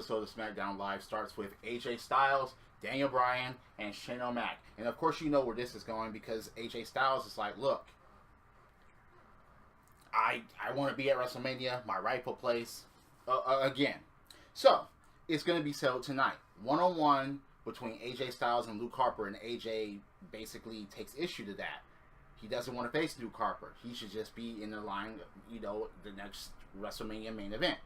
episode of SmackDown Live starts with AJ Styles, Daniel Bryan, and Shane O'Mac. And of course you know where this is going because AJ Styles is like, look, I want to be at WrestleMania, my rightful place, again. So, it's going to be settled tonight. One-on-one between AJ Styles and Luke Harper, and AJ basically takes issue to that. He doesn't want to face Luke Harper. He should just be in the line, the next WrestleMania main event.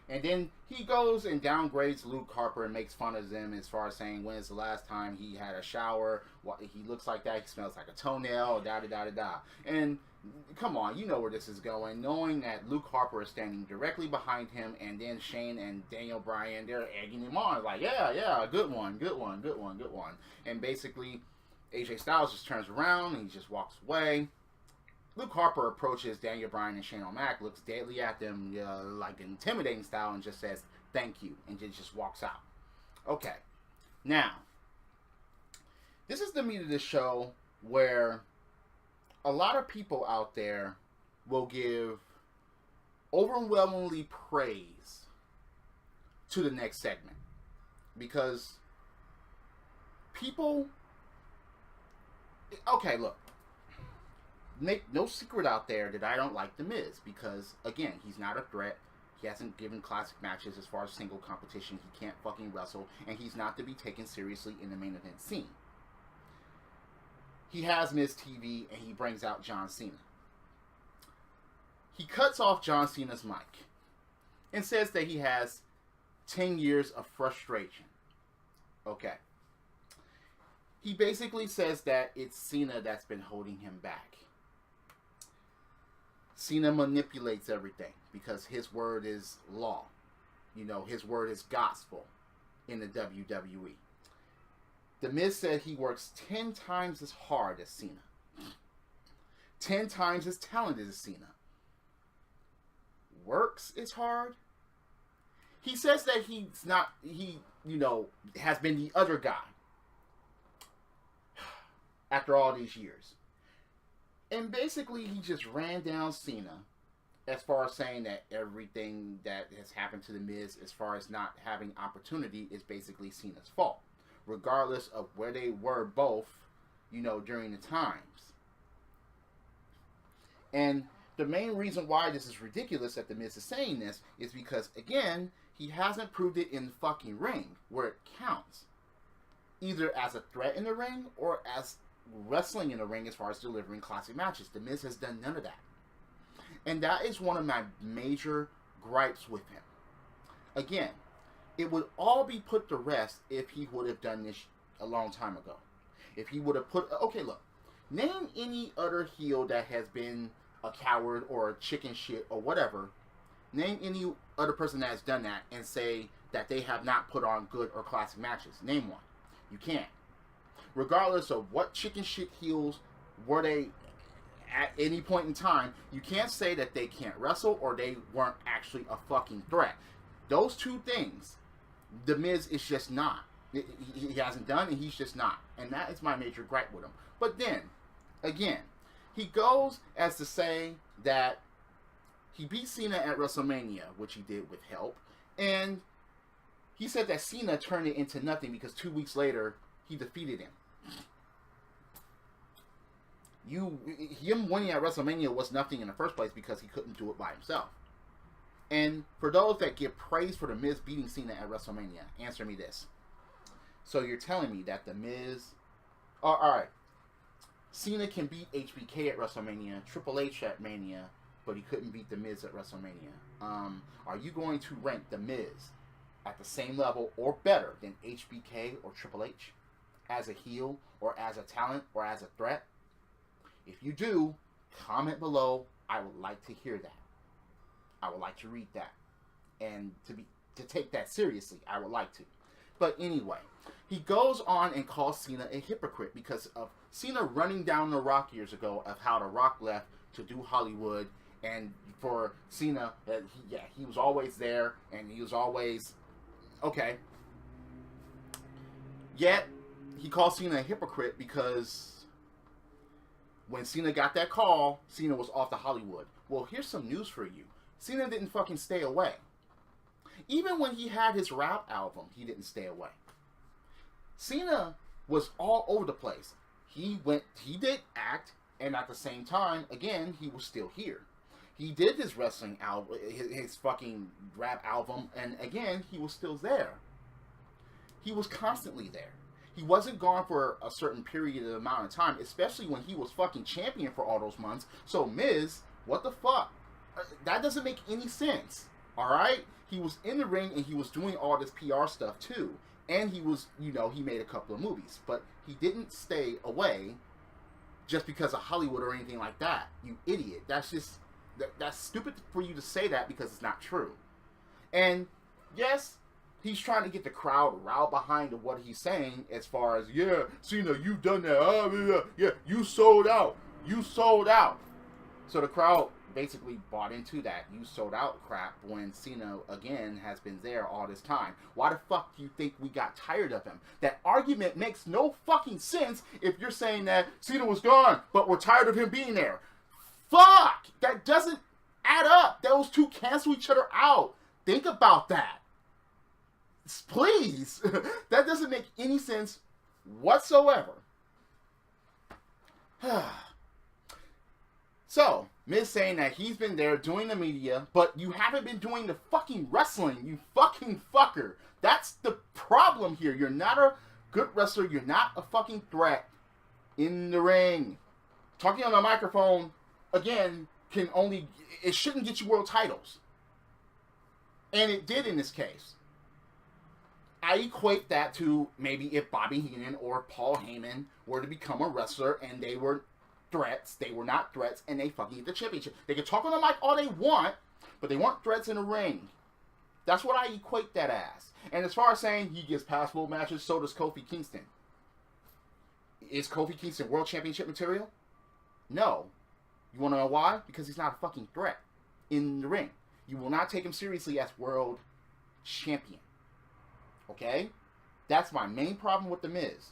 And then he goes and downgrades Luke Harper and makes fun of him as far as saying when is the last time he had a shower, he looks like that, he smells like a toenail, da-da-da-da-da. And come on, you know where this is going, knowing that Luke Harper is standing directly behind him, and then Shane and Daniel Bryan, they're egging him on, like, yeah, good one. And basically, AJ Styles just turns around and he just walks away. Luke Harper approaches Daniel Bryan and Shane O'Mac, looks deadly at them like an intimidating style, and just says, thank you, and just walks out. Okay, now, this is the meat of the show where a lot of people out there will give overwhelmingly praise to the next segment. Because people... Okay, look. Make no secret out there that I don't like The Miz. Because, again, he's not a threat. He hasn't given classic matches as far as single competition. He can't fucking wrestle. And he's not to be taken seriously in the main event scene. He has Miz TV, and he brings out John Cena. He cuts off John Cena's mic and says that he has 10 years of frustration. Okay. He basically says that it's Cena that's been holding him back. Cena manipulates everything because his word is law. His word is gospel in the WWE. The Miz said he works 10 times as hard as Cena. 10 times as talented as Cena. Works as hard? He says that he's not, has been the other guy after all these years. And basically he just ran down Cena as far as saying that everything that has happened to The Miz as far as not having opportunity is basically Cena's fault. Regardless of where they were both, during the times. And the main reason why this is ridiculous that The Miz is saying this is because, again, he hasn't proved it in the fucking ring where it counts. Either as a threat in the ring or as wrestling in the ring as far as delivering classic matches. The Miz has done none of that. And that is one of my major gripes with him. Again, it would all be put to rest if he would have done this a long time ago. If he would have put... Okay, look. Name any other heel that has been a coward or a chicken shit or whatever. Name any other person that has done that and say that they have not put on good or classic matches. Name one. You can't. Regardless of what chicken shit heels were they at any point in time, you can't say that they can't wrestle or they weren't actually a fucking threat. Those two things... The Miz is just not. He hasn't done, and he's just not. And that is my major gripe with him. But then, again, he goes as to say that he beat Cena at WrestleMania, which he did with help. And he said that Cena turned it into nothing because 2 weeks later, he defeated him. Him winning at WrestleMania was nothing in the first place because he couldn't do it by himself. And for those that give praise for The Miz beating Cena at WrestleMania, answer me this. So you're telling me that The Miz... Alright. Cena can beat HBK at WrestleMania, Triple H at Mania, but he couldn't beat The Miz at WrestleMania. Are you going to rank The Miz at the same level or better than HBK or Triple H? As a heel, or as a talent, or as a threat? If you do, comment below. I would like to hear that. I would like to read that. And to take that seriously, I would like to. But anyway, he goes on and calls Cena a hypocrite because of Cena running down The Rock years ago of how The Rock left to do Hollywood. And for Cena, he was always there and he was always... Okay. Yet, he calls Cena a hypocrite because when Cena got that call, Cena was off to Hollywood. Well, here's some news for you. Cena didn't fucking stay away. Even when he had his rap album, he didn't stay away. Cena was all over the place. He did act, and at the same time, again, he was still here. He did his wrestling album, his fucking rap album, and again, he was still there. He was constantly there. He wasn't gone for a certain period of amount of time, especially when he was fucking champion for all those months. So, Miz, what the fuck? That doesn't make any sense. Alright? He was in the ring and he was doing all this PR stuff too. And he was, he made a couple of movies. But he didn't stay away just because of Hollywood or anything like that. You idiot. That's just, that's stupid for you to say that because it's not true. And, yes, he's trying to get the crowd riled behind what he's saying as far as, yeah, Cena, you've done that. Yeah, you sold out. You sold out. So the crowd basically bought into that you sold out crap when Cena, again, has been there all this time. Why the fuck do you think we got tired of him? That argument makes no fucking sense if you're saying that Cena was gone, but we're tired of him being there. Fuck! That doesn't add up. Those two cancel each other out. Think about that. Please. That doesn't make any sense whatsoever. So, Miz saying that he's been there doing the media, but you haven't been doing the fucking wrestling, you fucking fucker. That's the problem here. You're not a good wrestler. You're not a fucking threat in the ring. Talking on the microphone, again, it shouldn't get you world titles. And it did in this case. I equate that to maybe if Bobby Heenan or Paul Heyman were to become a wrestler and they were threats, they were not threats, and they fucking get the championship. They can talk on the mic all they want, but they weren't threats in the ring. That's what I equate that as. And as far as saying he gets passable matches, so does Kofi Kingston. Is Kofi Kingston world championship material? No. You want to know why? Because he's not a fucking threat in the ring. You will not take him seriously as world champion. Okay? That's my main problem with The Miz.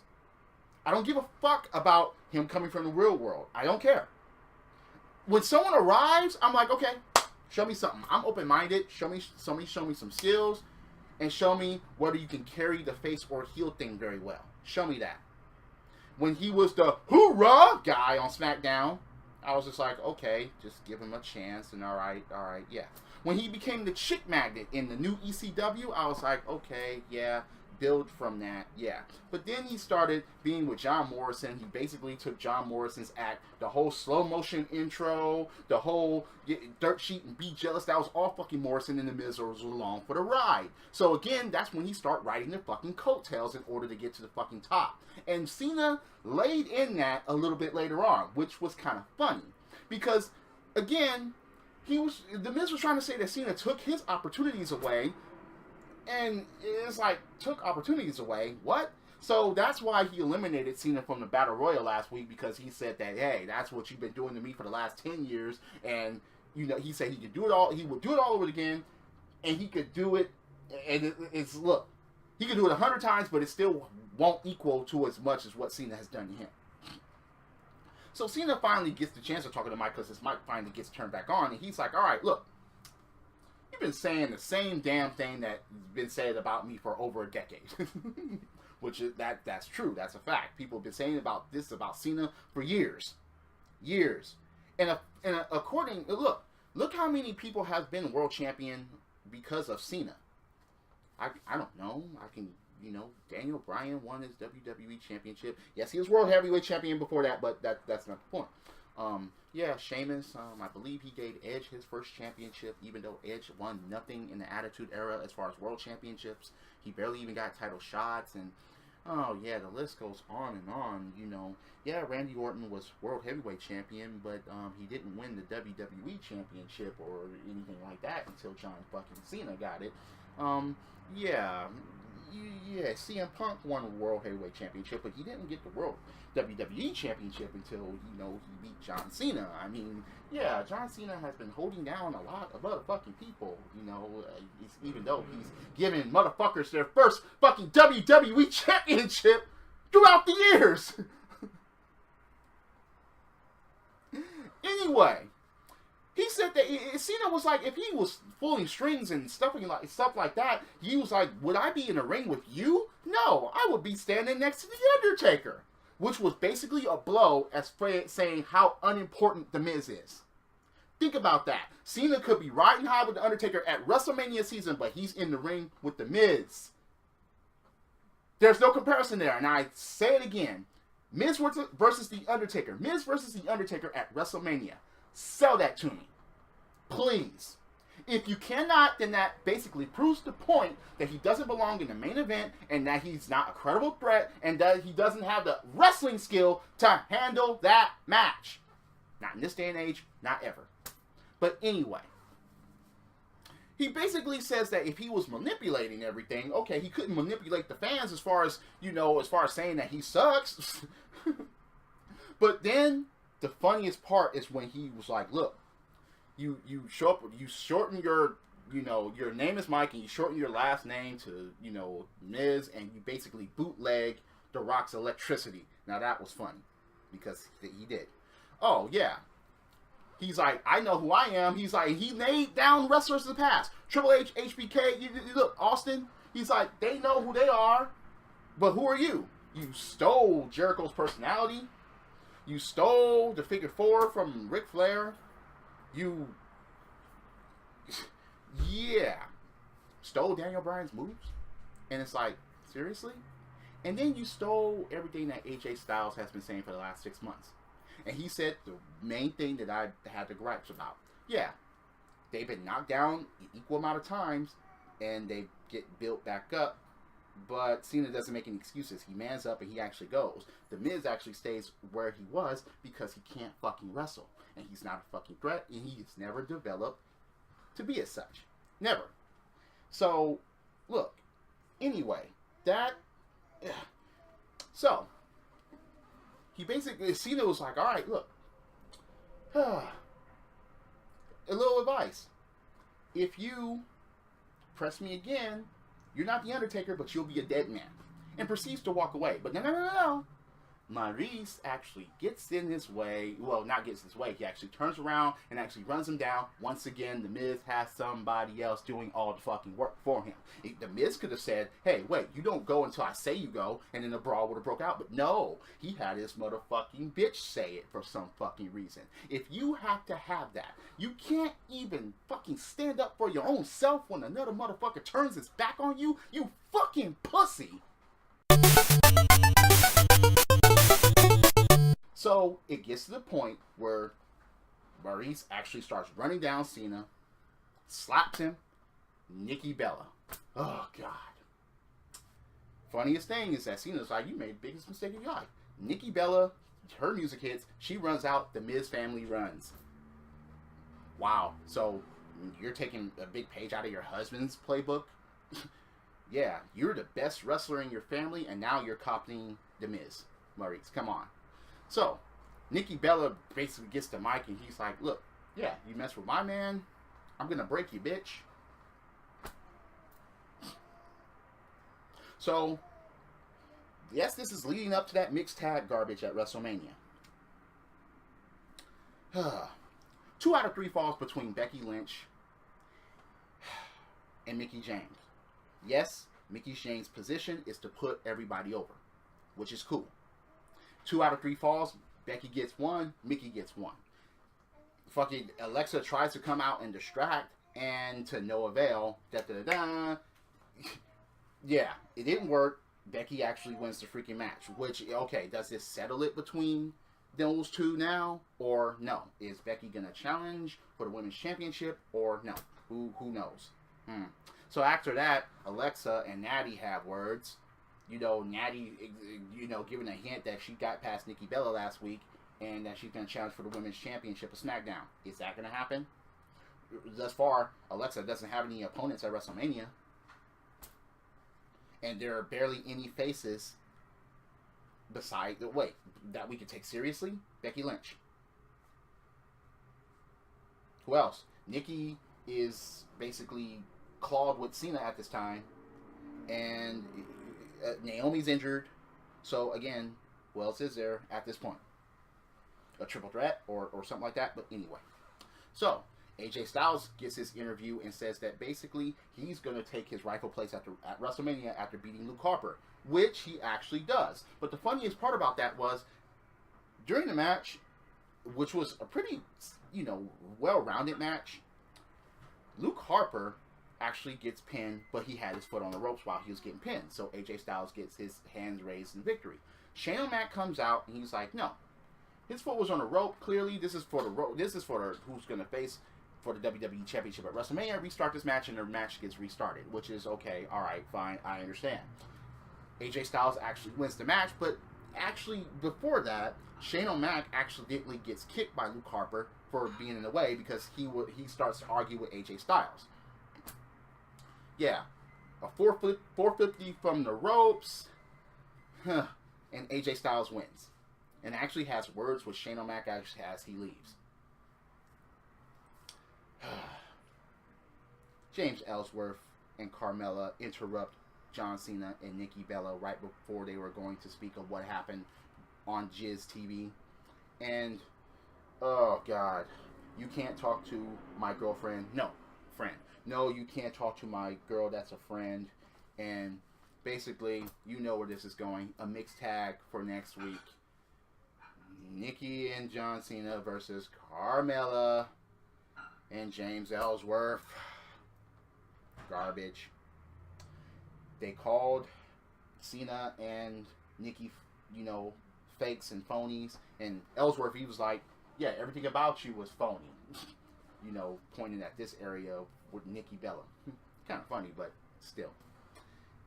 I don't give a fuck about him coming from the real world. I don't care. When someone arrives, I'm like, okay, show me something. I'm open-minded. Show me some skills, and show me whether you can carry the face or heel thing very well. Show me that. When he was the hoorah guy on SmackDown, I was just like, okay, just give him a chance, and all right, yeah. When he became the chick magnet in the new ECW, I was like, okay, yeah, build from that, yeah. But then he started being with John Morrison. He basically took John Morrison's act, the whole slow motion intro, the whole dirt sheet and be jealous, that was all fucking Morrison, and the Miz was along for the ride. So again, that's when he started riding the fucking coattails in order to get to the fucking top. And Cena laid in that a little bit later on, which was kind of funny. Because, again, the Miz was trying to say that Cena took his opportunities away, and it's like, took opportunities away? What? So that's why he eliminated Cena from the Battle Royal last week, because he said that, hey, that's what you've been doing to me for the last 10 years, and, he said he could do it all, he would do it all over again, and he could do it, and look, he could do it 100 times, but it still won't equal to as much as what Cena has done to him. So Cena finally gets the chance to talk to the mic because his mic finally gets turned back on, and he's like, all right, look, you've been saying the same damn thing that's been said about me for over a decade. Which is, that's true, that's a fact. People have been saying about Cena for years. And look how many people have been world champion because of Cena. I don't know. Daniel Bryan won his WWE Championship. Yes, he was World Heavyweight Champion before that, but that's not the point. Sheamus, I believe he gave Edge his first championship, even though Edge won nothing in the Attitude Era as far as world championships. He barely even got title shots, and the list goes on and on, Randy Orton was World Heavyweight Champion, but he didn't win the WWE Championship or anything like that until John fucking Cena got it. CM Punk won a World Heavyweight Championship, but he didn't get the World WWE Championship until, he beat John Cena. I mean, John Cena has been holding down a lot of motherfucking people, even though he's giving motherfuckers their first fucking WWE Championship throughout the years. Anyway, He said that Cena was like, if he was pulling strings and stuff like that, he was like, would I be in a ring with you? No, I would be standing next to the Undertaker, which was basically a blow as saying how unimportant The Miz is. Think about that. Cena could be riding high with the Undertaker at WrestleMania season, but he's in the ring with The Miz. There's no comparison there, and I say it again. Miz versus the Undertaker. Miz versus the Undertaker at WrestleMania. Sell that to me. Please. If you cannot, then that basically proves the point that he doesn't belong in the main event and that he's not a credible threat and that he doesn't have the wrestling skill to handle that match. Not in this day and age, not ever. But anyway, he basically says that if he was manipulating everything, okay, he couldn't manipulate the fans as far as saying that he sucks. But then the funniest part is when he was like, look, you show up, you shorten your name is Mike and you shorten your last name to, Miz, and you basically bootleg The Rock's Electricity. Now that was funny because he did. Oh yeah. He's like, I know who I am. He's like, he laid down wrestlers of the past. Triple H, HBK, look, Austin. He's like, they know who they are, but who are you? You stole Jericho's personality. You stole the figure four from Ric Flair. Stole Daniel Bryan's moves. And it's like, seriously? And then you stole everything that AJ Styles has been saying for the last 6 months. And he said the main thing that I had the gripes about. Yeah, they've been knocked down an equal amount of times, and they get built back up. But Cena doesn't make any excuses. He mans up and he actually goes. The Miz actually stays where he was because he can't fucking wrestle. And he's not a fucking threat, and he's never developed to be as such. Never. So, look. Anyway, so, he basically, Cena was like, alright, look. A little advice. If you press me again, you're not the Undertaker, but you'll be a dead man. And proceeds to walk away. But no. Maurice actually gets in his way. Well, not gets in his way. He actually turns around and actually runs him down. Once again, The Miz has somebody else doing all the fucking work for him. The Miz could have said, hey, wait, you don't go until I say you go, and then the brawl would have broke out. But no, he had his motherfucking bitch say it for some fucking reason. If you have to have that, you can't even fucking stand up for your own self when another motherfucker turns his back on you, you fucking pussy. So, it gets to the point where Maurice actually starts running down Cena, slaps him, Nikki Bella. Oh, God. Funniest thing is that Cena's like, you made the biggest mistake of your life. Nikki Bella, her music hits, she runs out, the Miz family runs. Wow. So, you're taking a big page out of your husband's playbook? Yeah, you're the best wrestler in your family, and now you're copying the Miz. Maurice, come on. So, Nikki Bella basically gets the mic and he's like, look, yeah, you mess with my man, I'm gonna break you, bitch. So, yes, this is leading up to that mixed tag garbage at WrestleMania. 2 out of 3 falls between Becky Lynch and Mickie James. Yes, Mickie James' position is to put everybody over, which is cool. 2 out of 3 falls, Becky gets 1, Mickie gets 1. Fucking Alexa tries to come out and distract, and to no avail. Yeah, it didn't work. Becky actually wins the freaking match. Which, okay, does this settle it between those two now, or no? Is Becky gonna challenge for the Women's Championship, or no? Who knows? So after that, Alexa and Natty have words. Natty, giving a hint that she got past Nikki Bella last week and that she's going to challenge for the Women's Championship of Smackdown. Is that going to happen? Thus far, Alexa doesn't have any opponents at WrestleMania. And there are barely any faces beside that we can take seriously. Becky Lynch. Who else? Nikki is basically clawed with Cena at this time. And Naomi's injured. So, again, who else is there at this point? A triple threat or something like that. But anyway. So, AJ Styles gets his interview and says that basically he's going to take his rightful place at WrestleMania after beating Luke Harper, which he actually does. But the funniest part about that was, during the match, which was a pretty, well-rounded match, Luke Harper actually gets pinned, but he had his foot on the ropes while he was getting pinned. So AJ Styles gets his hands raised in victory. Shane O'Mac comes out and he's like, no, his foot was on the rope. Clearly, this is for the who's going to face for the WWE Championship at WrestleMania. Restart this match and the match gets restarted, which is okay. All right, fine, I understand. AJ Styles actually wins the match, but actually before that, Shane O'Mac accidentally gets kicked by Luke Harper for being in the way because he starts to argue with AJ Styles. Yeah, a 450 from the ropes, and AJ Styles wins, and actually has words with Shane O'Mac as he leaves. James Ellsworth and Carmella interrupt John Cena and Nikki Bella right before they were going to speak of what happened on Jizz TV. And, oh God, you can't talk to my girlfriend. No, friend. No, you can't talk to my girl that's a friend. And basically, you know where this is going. A mixed tag for next week. Nikki and John Cena versus Carmella and James Ellsworth. Garbage. They called Cena and Nikki, fakes and phonies. And Ellsworth, he was like, yeah, everything about you was phony. Pointing at this area with Nikki Bella. Kind of funny, but still.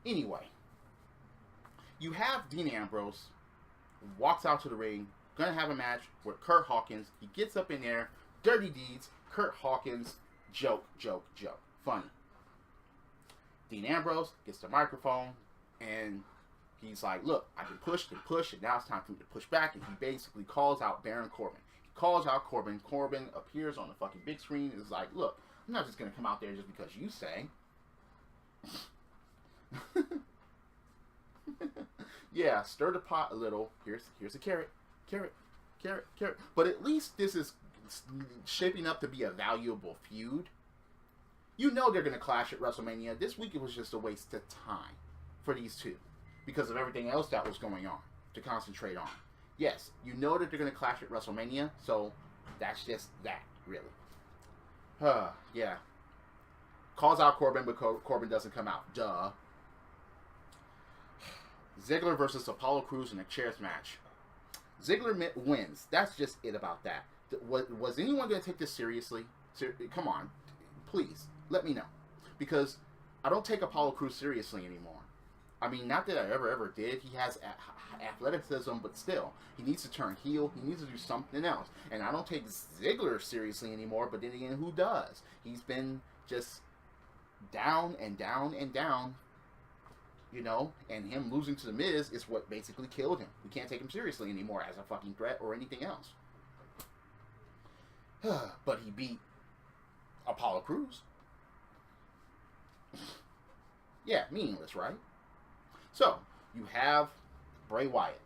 Anyway, you have Dean Ambrose walks out to the ring, gonna have a match with Kurt Hawkins. He gets up in there, dirty deeds, Kurt Hawkins, joke. Funny. Dean Ambrose gets the microphone, and he's like, look, I've been pushed, and now it's time for me to push back, and he basically calls out Baron Corbin. He calls out Corbin. Corbin appears on the fucking big screen and is like, look, I'm not just going to come out there just because you say. Yeah, stir the pot a little. Here's a carrot. But at least this is shaping up to be a valuable feud. You know they're going to clash at WrestleMania. This week it was just a waste of time for these two because of everything else that was going on to concentrate on. Yes, you know that they're going to clash at WrestleMania, so that's just that, really. Yeah. Calls out Corbin, but Corbin doesn't come out. Duh. Ziggler versus Apollo Crews in a chairs match. Ziggler wins. That's just it about that. Was anyone going to take this seriously? Come on. Please, let me know. Because I don't take Apollo Crews seriously anymore. I mean, not that I ever did. He has athleticism, but still. He needs to turn heel. He needs to do something else. And I don't take Ziggler seriously anymore, but then again, who does? He's been just down and down and down, and him losing to The Miz is what basically killed him. We can't take him seriously anymore as a fucking threat or anything else. But he beat Apollo Crews. Yeah, meaningless, right? So, you have Bray Wyatt.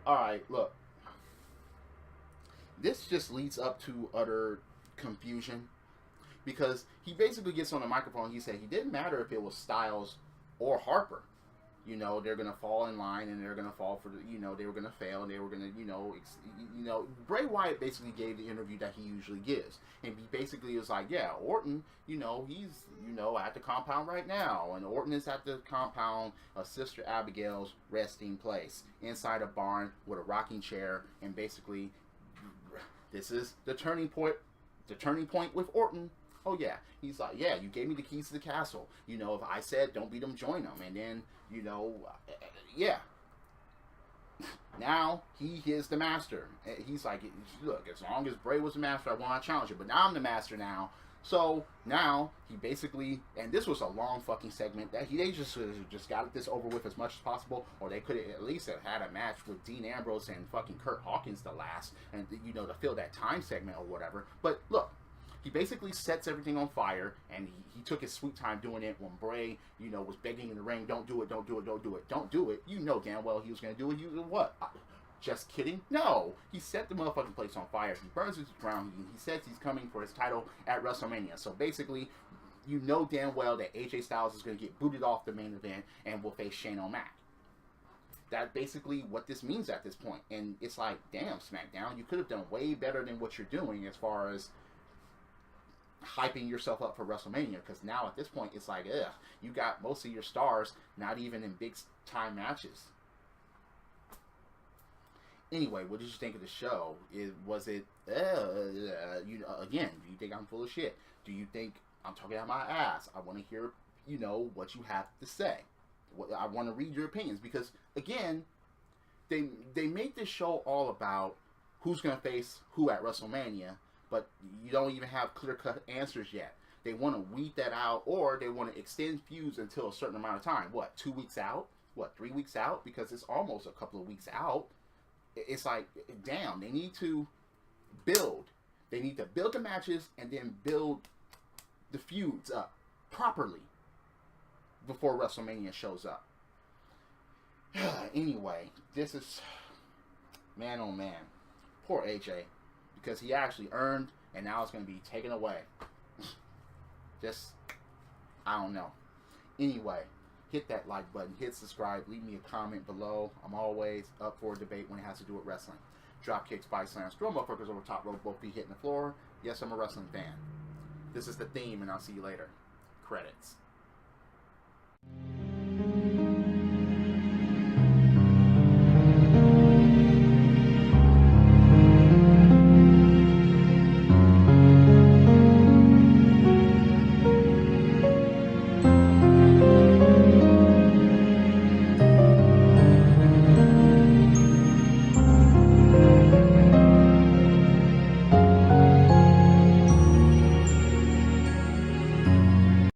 Alright, look. This just leads up to utter confusion. Because he basically gets on the microphone, he said he didn't matter if it was Styles or Harper. They're going to fall in line and they're going to fall for the, they were going to fail and they were going to, Bray Wyatt basically gave the interview that he usually gives. And he basically was like, yeah, Orton, he's, at the compound right now. And Orton is at the compound of Sister Abigail's resting place inside a barn with a rocking chair. And basically, this is the turning point with Orton. Oh, yeah. He's like, yeah, you gave me the keys to the castle. If I said don't beat them, join them. And then, yeah. Now, he is the master. He's like, look, as long as Bray was the master, I want to challenge him. But now I'm the master now. So, now, he basically, and this was a long fucking segment, that they just got this over with as much as possible, or they could have at least have had a match with Dean Ambrose and fucking Kurt Hawkins the last, and, to fill that time segment or whatever. But, look. He basically sets everything on fire, and he took his sweet time doing it when Bray, was begging in the ring, don't do it. You know damn well he was going to do it. What? Just kidding. No, he set the motherfucking place on fire. He burns it to the ground. He says he's coming for his title at WrestleMania. So basically, you know damn well that AJ Styles is going to get booted off the main event and will face Shane O'Mac. That's basically what this means at this point. And it's like, damn, SmackDown, you could have done way better than what you're doing as far as hyping yourself up for WrestleMania. Because now at this point, it's like, ugh, you got most of your stars not even in big time matches. Anyway, what did you think of the show? Was it, you know, again, do you think I'm full of shit? Do you think I'm talking out my ass? I want to hear, you know, what you have to say. I want to read your opinions because, again, they make this show all about who's going to face who at WrestleMania, but you don't even have clear-cut answers yet. They want to weed that out, or they want to extend feuds until a certain amount of time. What, 2 weeks out? What, 3 weeks out? Because it's almost a couple of weeks out. It's like, damn, they need to build. They need to build the matches and then build the feuds up properly before WrestleMania shows up. Anyway, this is, man oh man, poor AJ, because he actually earned and now it's going to be taken away. Just, I don't know. Anyway, hit that like button, hit subscribe, leave me a comment below. I'm always up for a debate when it has to do with wrestling. Drop kicks, body slams, throw motherfuckers over top rope, both feet hitting the floor. Yes, I'm a wrestling fan. This is the theme, and I'll see you later. Credits.